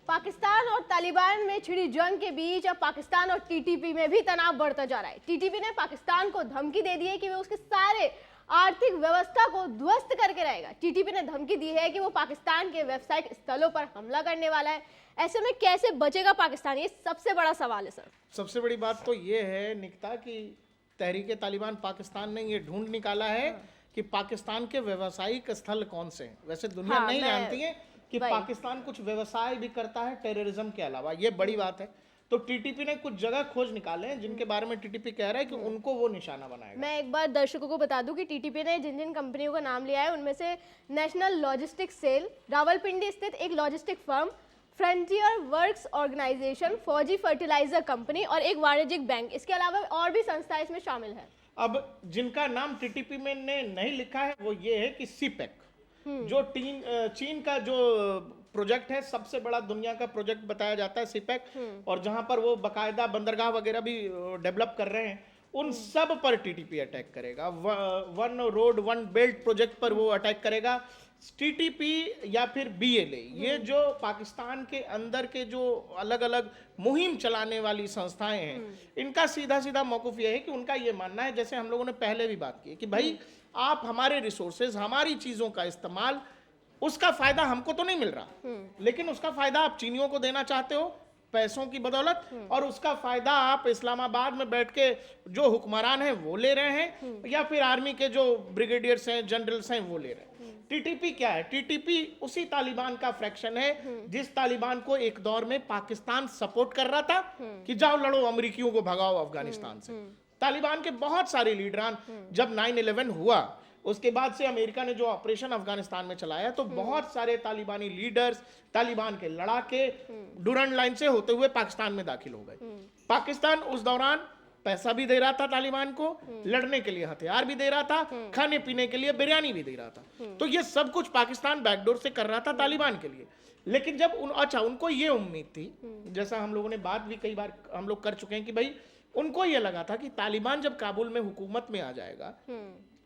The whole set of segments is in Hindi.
पाकिस्तान और तालिबान में छिड़ी जंग के बीच अब पाकिस्तान और टीटीपी में भी तनाव बढ़ता जा रहा है। टीटीपी ने पाकिस्तान को धमकी दे दी है कि वो उसके सारे आर्थिक व्यवस्था को ध्वस्त करके रहेगा। टीटीपी ने धमकी दी है कि वो पाकिस्तान के व्यावसायिक स्थलों पर हमला करने वाला है। ऐसे में कैसे बचेगा पाकिस्तान, ये सबसे बड़ा सवाल है सर। सबसे बड़ी बात तो ये है निकिता कि तहरीक तालिबान पाकिस्तान ने ये ढूंढ निकाला है कि पाकिस्तान के व्यवसायिक स्थल कौन से हैं। वैसे दुनिया नहीं जानती है कि पाकिस्तान कुछ व्यवसाय भी करता है टेररिज्म के अलावा, ये बड़ी बात है। तो टीटीपी ने कुछ जगह खोज निकाले हैं जिनके बारे में टीटीपी कह रहा है कि उनको वो निशाना बनाएगा। मैं एक बार दर्शकों को बता दूं कि टीटीपी ने जिन जिन कंपनियों का नाम लिया है उनमें से नेशनल लॉजिस्टिक सेल, रावलपिंडी स्थित एक logistic firm, Frontier Works Organization, Fauji Fertilizer Company और एक वाणिज्यिक बैंक, इसके अलावा और भी संस्थाएं इसमें शामिल है। अब जिनका नाम टीटीपी में ने नहीं लिखा है वो ये है कि सीपेक, जो चीन का जो प्रोजेक्ट है, सबसे बड़ा दुनिया का प्रोजेक्ट बताया जाता है सीपेक, और जहां पर वो बकायदा बंदरगाह वगैरह भी डेवलप कर रहे हैं, उन सब पर टीटीपी अटैक करेगा। One road one belt project पर वो अटैक करेगा। टीटीपी या फिर बीएलए, ये जो पाकिस्तान के अंदर के जो अलग अलग मुहिम चलाने वाली संस्थाएं हैं, इनका सीधा सीधा मौक़िफ़ ये है कि उनका ये मानना है, जैसे हम लोगों ने पहले भी बात की, कि भाई आप हमारे रिसोर्सेज, हमारी चीज़ों का इस्तेमाल, उसका फायदा हमको तो नहीं मिल रहा, लेकिन उसका फायदा आप चीनियों को देना चाहते हो पैसों की बदौलत, और उसका फायदा आप इस्लामाबाद में बैठ के जो हुक्मरान हैं वो ले रहे हैं, या फिर आर्मी के जो ब्रिगेडियर्स हैं, जनरल्स हैं, वो ले रहे हैं। टीटीपी क्या है? टीटीपी उसी तालिबान का फ्रैक्शन है जिस तालिबान को एक दौर में पाकिस्तान सपोर्ट कर रहा था कि जाओ लड़ो, अमेरिकियों को भगाओ अफगानिस्तान से। तालिबान के बहुत सारे लीडरान, जब 9/11 हुआ उसके बाद से अमेरिका ने जो ऑपरेशन अफगानिस्तान में चलाया, तो बहुत सारे तालिबानी लीडर्स, तालिबान के लड़ाके डुरंड लाइन से होते हुए पाकिस्तान में दाखिल हो गए। पाकिस्तान उस दौरान पैसा भी दे रहा था तालिबान को, लड़ने के लिए हथियार भी दे रहा था, खाने पीने के लिए बिरयानी भी दे रहा था। तो ये सब कुछ पाकिस्तान बैकडोर से कर रहा था तालिबान के लिए। लेकिन जब उनको ये उम्मीद थी, जैसा हम लोगों ने बात भी कई बार हम लोग कर चुके हैं, कि भाई उनको ये लगा था कि तालिबान जब काबुल में हुकूमत में आ जाएगा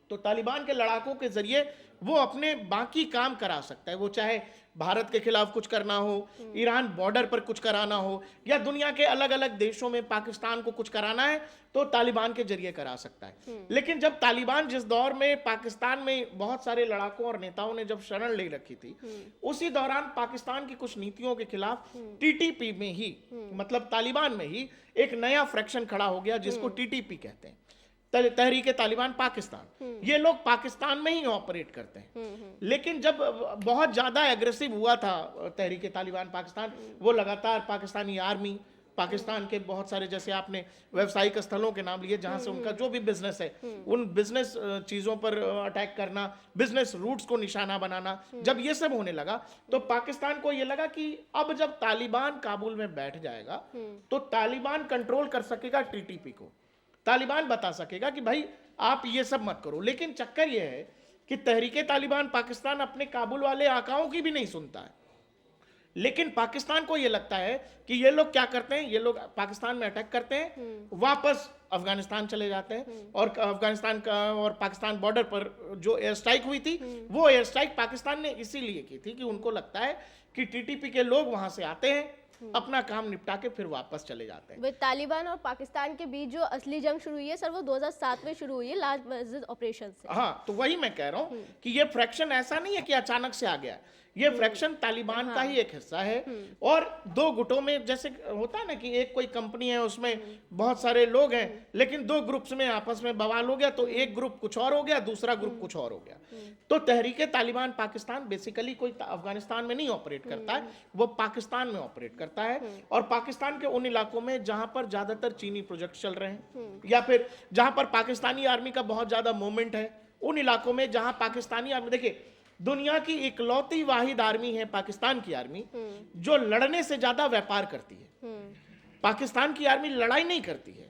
तो तालिबान के लड़ाकों के जरिए वो अपने बाकी काम करा सकता है। वो चाहे भारत के खिलाफ कुछ करना हो, ईरान बॉर्डर पर कुछ कराना हो, या दुनिया के अलग अलग देशों में पाकिस्तान को कुछ कराना है, तो तालिबान के जरिए करा सकता है। लेकिन जब तालिबान, जिस दौर में पाकिस्तान में बहुत सारे लड़ाकों और नेताओं ने जब शरण ले रखी थी, उसी दौरान पाकिस्तान की कुछ नीतियों के खिलाफ टीटीपी में ही, मतलब तालिबान में ही एक नया फ्रैक्शन खड़ा हो गया जिसको टीटीपी कहते हैं, तहरीक तालिबान पाकिस्तान। ये लोग पाकिस्तान में ही ऑपरेट करते हैं। लेकिन जब बहुत ज्यादा एग्रेसिव हुआ था तहरीक तालिबान पाकिस्तान, वो लगातार पाकिस्तानी आर्मी, पाकिस्तान के बहुत सारे, जैसे आपने व्यावसायिक स्थलों के नाम लिए जहां से उनका जो भी बिजनेस है, उन बिजनेस चीजों पर अटैक करना, बिजनेस रूट्स को निशाना बनाना, जब ये सब होने लगा तो पाकिस्तान को ये लगा कि अब जब तालिबान काबुल में बैठ जाएगा तो तालिबान कंट्रोल कर सकेगा टीटीपी को, तालिबान बता सकेगा कि भाई आप ये सब मत करो। लेकिन चक्कर ये है कि तहरीके तालिबान पाकिस्तान अपने काबुल वाले आकाओं की भी नहीं सुनता है। लेकिन पाकिस्तान को ये लगता है कि ये लोग क्या करते हैं, ये लोग पाकिस्तान में अटैक करते हैं, वापस अफगानिस्तान चले जाते हैं, और अफगानिस्तान का और पाकिस्तान बॉर्डर पर जो एयर स्ट्राइक हुई थी, वो एयर स्ट्राइक पाकिस्तान ने इसीलिए की थी कि उनको लगता है कि टीटीपी के लोग वहां से आते हैं, अपना काम निपटा के फिर वापस चले जाते हैं। तालिबान और पाकिस्तान के बीच जो असली जंग शुरू हुई है सर, वो 2007 में शुरू हुई है, लाल मस्जिद ऑपरेशन से। हाँ, तो वही मैं कह रहा हूँ कि ये फ्रैक्शन ऐसा नहीं है कि अचानक से आ गया, ये फ्रैक्शन तालिबान का ही एक हिस्सा है। और दो गुटों में, जैसे होता है ना कि एक कोई कंपनी है, उसमें बहुत सारे लोग हैं, लेकिन दो ग्रुप्स में आपस में बवाल हो गया, तो एक ग्रुप कुछ और हो गया, दूसरा ग्रुप कुछ और हो गया। तो तहरीके तालिबान पाकिस्तान बेसिकली कोई अफगानिस्तान में नहीं ऑपरेट करता है, वो पाकिस्तान में ऑपरेट करता है, और पाकिस्तान के उन इलाकों में जहां पर ज्यादातर चीनी प्रोजेक्ट चल रहे हैं, या फिर जहां पर पाकिस्तानी आर्मी का बहुत ज्यादा मूवमेंट है, उन इलाकों में जहां पाकिस्तानी आर्मी, देखिए दुनिया की इकलौती वाहिद आर्मी है पाकिस्तान की आर्मी जो लड़ने से ज्यादा व्यापार करती है। पाकिस्तान की आर्मी लड़ाई नहीं करती है,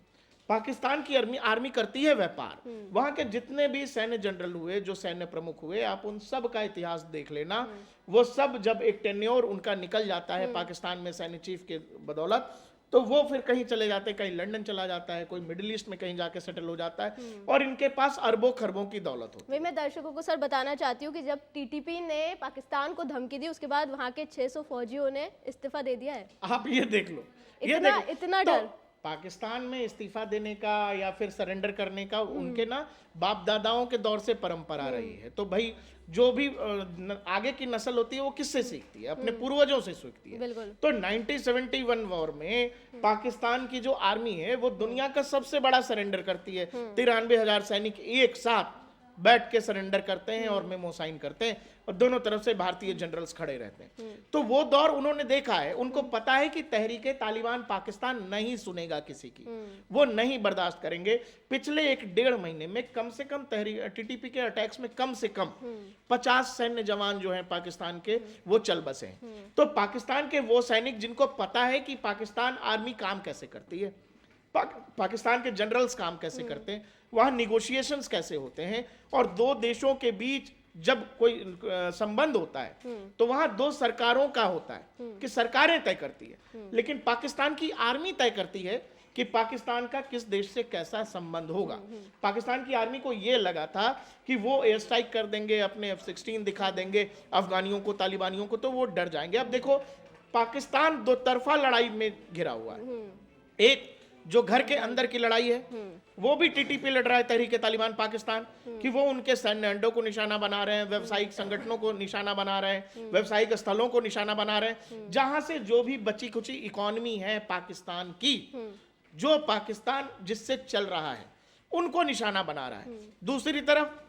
पाकिस्तान की आर्मी करती है व्यापार। वहां के जितने भी सैन्य जनरल हुए, जो सैन्य प्रमुख हुए, आप उन सब का इतिहास देख लेना, वो सब जब एक टेन्योर उनका निकल जाता है पाकिस्तान में सैन्य चीफ के बदौलत, तो वो फिर कहीं चले जाते हैं, कहीं लंदन चला जाता है, कोई मिडिल ईस्ट में कहीं जाके सेटल हो जाता है, और इनके पास अरबों खरबों की दौलत होती वही मैं दर्शकों को सर बताना चाहती हूँ कि जब टीटीपी ने पाकिस्तान को धमकी दी उसके बाद वहाँ के 600 फौजियों ने इस्तीफा दे दिया है। है। आप ये देख लो, ये इतना देखो, इतना तो डर। पाकिस्तान में इस्तीफा देने का या फिर सरेंडर करने का उनके ना बाप दादाओं के दौर से परंपरा रही है। तो भाई जो भी आगे की नस्ल होती है वो किससे सीखती है? अपने पूर्वजों से सीखती है। बिल्कुल। तो 1971 वॉर में पाकिस्तान की जो आर्मी है वो दुनिया का सबसे बड़ा सरेंडर करती है। 93,000 सैनिक एक साथ बैठ के सरेंडर करते हैं और मेमो साइन करते हैं, और दोनों तरफ से भारतीय जनरल्स खड़े रहते हैं। तो वो दौर उन्होंने देखा है, उनको पता है कि तहरीके तालिबान पाकिस्तान नहीं सुनेगा किसी की, वो नहीं बर्दाश्त करेंगे। पिछले 1-1.5 महीने में कम से कम टीटीपी के अटैक्स में कम से कम 50 सैन्य जवान जो हैं पाकिस्तान के वो चल बसे हैं। तो पाकिस्तान के वो सैनिक जिनको पता है कि पाकिस्तान आर्मी काम कैसे करती है, पाकिस्तान के जनरल्स काम कैसे करते हैं, वहां निगोशिएशंस कैसे होते हैं, और दो देशों के बीच जब कोई संबंध होता है तो वहां दो सरकारों का होता है कि सरकारें तय करती है, लेकिन पाकिस्तान की आर्मी तय करती है कि पाकिस्तान का किस देश से कैसा संबंध होगा। पाकिस्तान की आर्मी को यह लगा था कि वो एयर स्ट्राइक कर देंगे, अपने F-16 दिखा देंगे अफगानियों को, तालिबानियों को, तो वो डर जाएंगे। अब देखो पाकिस्तान दो तरफा लड़ाई में घिरा हुआ है। एक जो घर के अंदर की लड़ाई है वो भी टीटीपी लड़ रहा है, तहरीके तालिबान पाकिस्तान, कि वो उनके सैन्य अड्डों को निशाना बना रहे हैं, व्यावसायिक संगठनों को निशाना बना रहे हैं, व्यावसायिक स्थलों को निशाना बना रहे हैं, जहां से जो भी बची खुची इकोनॉमी है पाकिस्तान की, जो पाकिस्तान जिससे चल रहा है, उनको निशाना बना रहा है। दूसरी तरफ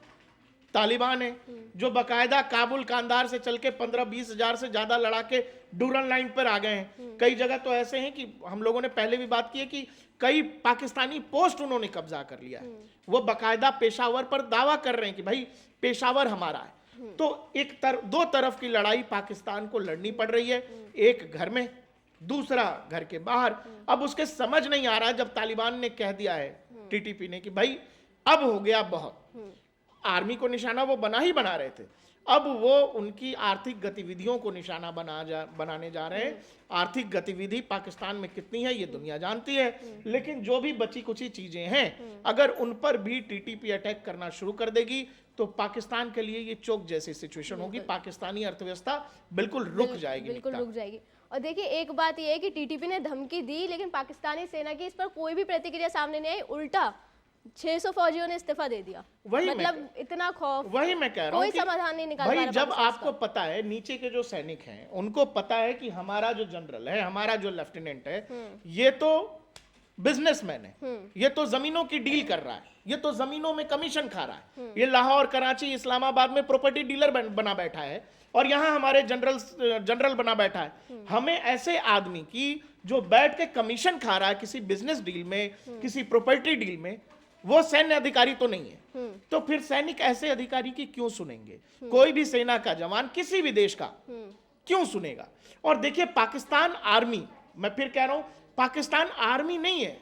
तालिबान है जो बकायदा काबुल कांधार से चल के 15-20 हजार से ज्यादा लड़ा के डूरन लाइन पर आ गए हैं। कई जगह तो ऐसे हैं कि हम लोगों ने पहले भी बात की है कि कई पाकिस्तानी पोस्ट उन्होंने कब्जा कर लिया है। वो बकायदा पेशावर पर दावा कर रहे हैं कि भाई पेशावर हमारा है। तो दो तरफ की लड़ाई पाकिस्तान को लड़नी पड़ रही है, एक घर में, दूसरा घर के बाहर। अब उसके समझ नहीं आ रहा है, जब तालिबान ने कह दिया है टीटीपी ने कि भाई अब हो गया बहुत, आर्मी को निशाना वो बना ही बना रहे थे, अब वो उनकी आर्थिक गतिविधियों को निशाना बनाने जा रहे हैं। आर्थिक गतिविधि पाकिस्तान में कितनी है ये दुनिया जानती है, लेकिन जो भी बची कुची चीजें हैं अगर उन पर भी टीटीपी अटैक करना शुरू कर देगी तो पाकिस्तान के लिए ये चौक जैसी सिचुएशन होगी। पाकिस्तानी अर्थव्यवस्था बिल्कुल रुक जाएगी। बिल्कुल रुक जाएगी। और देखिए एक बात ये है कि टीटीपी ने धमकी दी लेकिन पाकिस्तानी सेना की इस पर कोई भी प्रतिक्रिया सामने नहीं आई, उल्टा 600 फौजियों ने इस्तीफा दे दिया। वही मतलब इतना खौफ, वही मैं कह रहा हूँ, कोई समाधान नहीं निकाल पा भाई रहा जब पाकिस्तान आपको पता है, नीचे के जो सैनिक हैं उनको पता है कि हमारा जो जनरल है, हमारा जो लेफ्टिनेंट है, ये तो बिजनेसमैन है, ये तो जमीनों की डील कर रहा है, ये तो जमीनों में कमीशन खा रहा है, ये लाहौर, कराची, इस्लामाबाद में प्रॉपर्टी डीलर बना बैठा है, और यहाँ हमारे जनरल बना बैठा है। हमें ऐसे आदमी की जो बैठ के कमीशन खा रहा है किसी बिजनेस डील में, किसी प्रॉपर्टी डील में, वो सैन्य अधिकारी तो नहीं है। तो फिर सैनिक ऐसे अधिकारी की क्यों सुनेंगे? कोई भी सेना का जवान किसी भी देश का क्यों सुनेगा? और देखिए पाकिस्तान आर्मी, मैं फिर कह रहा हूं पाकिस्तान आर्मी नहीं है,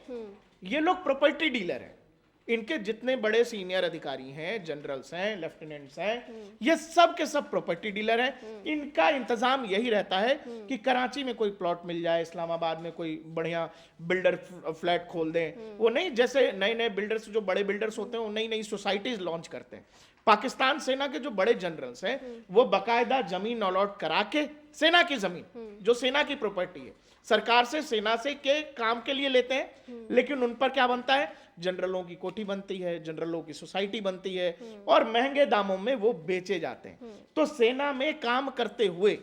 ये लोग प्रॉपर्टी डीलर हैं। इनके जितने बड़े सीनियर अधिकारी हैं, जनरल्स हैं, लेफ्टिनेंट्स हैं, ये सब के सब प्रॉपर्टी डीलर हैं। इनका इंतजाम यही रहता है कि कराची में कोई प्लॉट मिल जाए, इस्लामाबाद में कोई बढ़िया बिल्डर फ्लैट खोल दें। वो नहीं, जैसे नए नए बिल्डर्स, जो बड़े बिल्डर्स होते हैं वो नई नई सोसाइटीज लॉन्च करते हैं। पाकिस्तान सेना के जो बड़े जनरल्स हैं वो बकायदा जमीन अलॉट करा के, सेना की जमीन जो सेना की प्रॉपर्टी है, सरकार से, सेना से के काम के लिए लेते हैं, लेकिन उन पर क्या बनता है? जनरलों की कोठी बनती है, जनरलों की सोसाइटी बनती है, और महंगे दामों में वो बेचे जाते हैं। तो सेना में काम करते हुए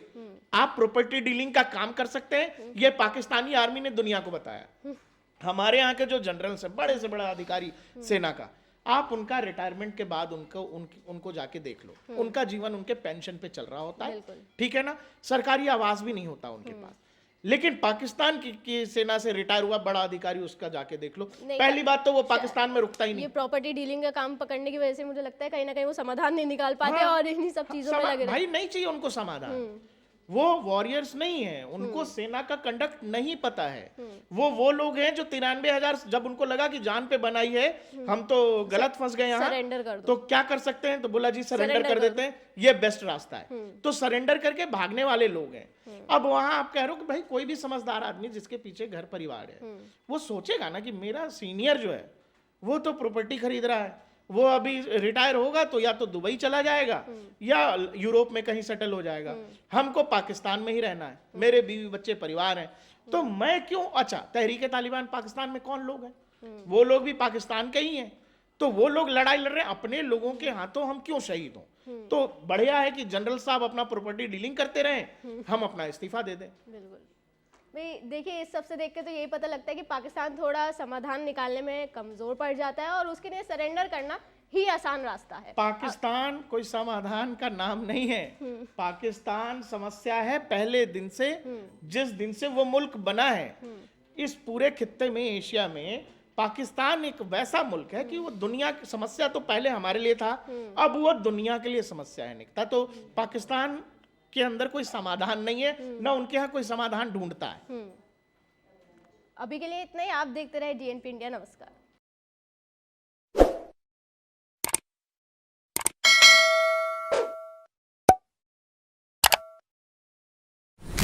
आप प्रॉपर्टी डीलिंग का काम कर सकते हैं, ये पाकिस्तानी आर्मी ने दुनिया को बताया। हमारे यहाँ के जो जनरल्स हैं, बड़े से बड़ा अधिकारी सेना का, आप उनका रिटायरमेंट के बाद उनको जाके देख लो, उनका जीवन उनके पेंशन पे चल रहा होता है, ठीक है ना, सरकारी आवास भी नहीं होता उनके पास। लेकिन पाकिस्तान की सेना से रिटायर हुआ बड़ा अधिकारी, उसका जाके देख लो, पहली बात तो वो पाकिस्तान में रुकता ही नहीं। ये प्रॉपर्टी डीलिंग का काम पकड़ने की वजह से मुझे लगता है कहीं ना कहीं वो समाधान नहीं निकाल पाते और इन्हीं सब चीजों में लगे भाई नहीं चाहिए उनको समाधान, वो वॉरियर्स नहीं है, उनको सेना का कंडक्ट नहीं पता है। वो लोग हैं जो 93,000 जब उनको लगा कि जान पे बनाई है, हम तो गलत फंस गए यहाँ, सरेंडर कर दो। तो क्या कर सकते हैं? तो बोला जी सरेंडर कर देते हैं, ये बेस्ट रास्ता है। तो सरेंडर करके भागने वाले लोग हैं। अब वहां आप कह रहे हो कि भाई कोई भी समझदार आदमी जिसके पीछे घर परिवार है, वो सोचेगा ना कि मेरा सीनियर जो है वो तो प्रॉपर्टी खरीद रहा है, वो अभी रिटायर होगा तो या तो दुबई चला जाएगा या यूरोप में कहीं सेटल हो जाएगा, हमको पाकिस्तान में ही रहना है, मेरे बीवी बच्चे परिवार हैं, तो मैं क्यों? अच्छा, तहरीक तालिबान पाकिस्तान में कौन लोग हैं? वो लोग भी पाकिस्तान के ही हैं, तो वो लोग लड़ाई लड़ रहे हैं, अपने लोगों के हाथों हम क्यों शहीद हों? तो बढ़िया है कि जनरल साहब अपना प्रॉपर्टी डीलिंग करते रहें, हम अपना इस्तीफा दे दें। बिल्कुल भाई, देखिए इस सब से देख के तो यही पता लगता है कि पाकिस्तान थोड़ा समाधान निकालने में कमजोर पड़ जाता है और उसके लिए सरेंडर करना ही आसान रास्ता है। पाकिस्तान कोई समाधान का नाम नहीं है। पाकिस्तान समस्या है पहले दिन से, जिस दिन से वो मुल्क बना है। इस पूरे खित्ते में, एशिया में पाकिस्तान एक वैसा मुल्क है कि वो दुनिया की समस्या तो पहले हमारे लिए था, अब वो दुनिया के लिए समस्या है निकता। तो पाकिस्तान के अंदर कोई समाधान नहीं है, ना उनके यहाँ कोई समाधान ढूंढता है। अभी के लिए इतना ही। आप देखते रहे DNP इंडिया। नमस्कार।